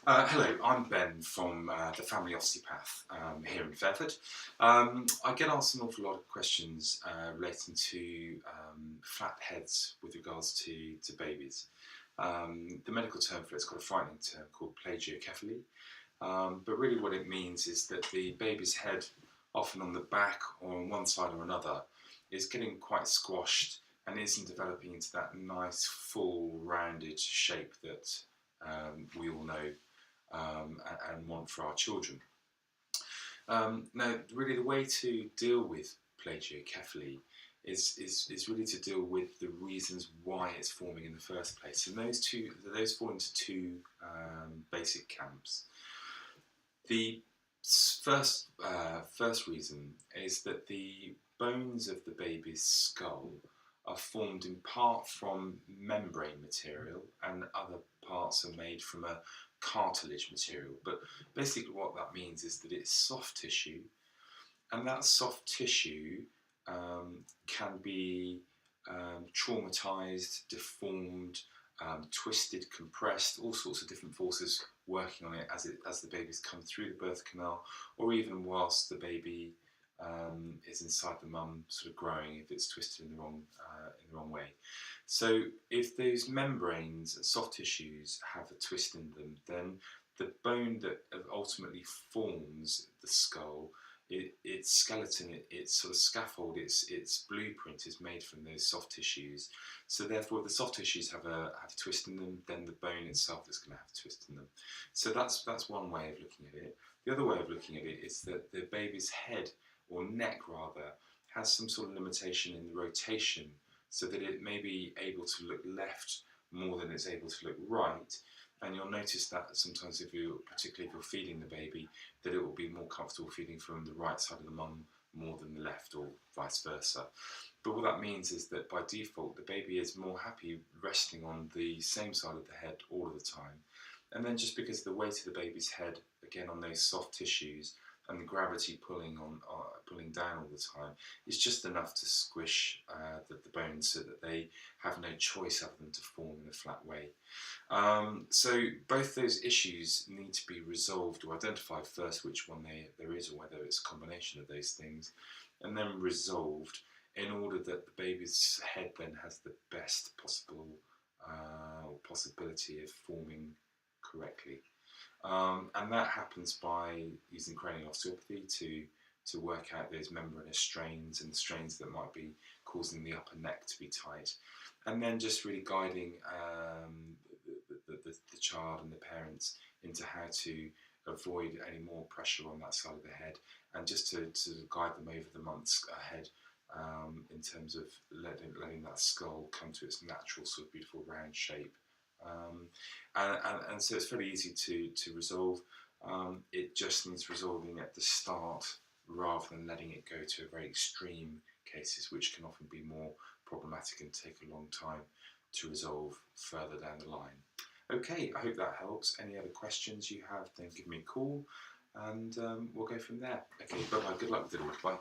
Hello, I'm Ben from the Family Osteopath here in Fairford. I get asked an awful lot of questions relating to flat heads with regards to babies. The medical term for it's got a frightening term called plagiocephally, but really what it means is that the baby's head, often on the back or on one side or another, is getting quite squashed and isn't developing into that nice, full, rounded shape that we all know and want for our children. Now, really, the way to deal with plagiocephaly is really to deal with the reasons why it's forming in the first place. And those fall into two basic camps. The first reason is that the bones of the baby's skull are formed in part from membrane material, and other parts are made from a cartilage material. But basically what that means is that it's soft tissue, and that soft tissue can be traumatized, deformed, twisted, compressed, all sorts of different forces working on it as the baby's come through the birth canal, or even whilst the baby is inside the mum, sort of growing, if it's twisted in the wrong way. So if those membranes and soft tissues have a twist in them, then the bone that ultimately forms the skull, its skeleton, its sort of scaffold, its blueprint is made from those soft tissues. So therefore, if the soft tissues have a twist in them, then the bone itself is going to have a twist in them. So that's one way of looking at it. The other way of looking at it is that the baby's head, or neck rather, has some sort of limitation in the rotation, so that it may be able to look left more than it's able to look right. And you'll notice that sometimes, particularly if you're feeding the baby, that it will be more comfortable feeding from the right side of the mum more than the left, or vice versa. But what that means is that by default, the baby is more happy resting on the same side of the head all of the time. And then just because of the weight of the baby's head, again on those soft tissues, and the gravity pulling down all the time, is just enough to squish the bones so that they have no choice other than to form in a flat way. So both those issues need to be resolved, or identified first which one there is, or whether it's a combination of those things, and then resolved in order that the baby's head then has the best possible possibility of forming correctly. And that happens by using cranial osteopathy to work out those membranous strains and the strains that might be causing the upper neck to be tight, and then just really guiding the child and the parents into how to avoid any more pressure on that side of the head, and just to guide them over the months ahead in terms of letting that skull come to its natural sort of beautiful round shape. And so it's very easy to resolve. It just needs resolving at the start, rather than letting it go to very extreme cases, which can often be more problematic and take a long time to resolve further down the line. Okay, I hope that helps. Any other questions you have, then give me a call, and we'll go from there. Okay, bye-bye. Good luck with it all. Bye.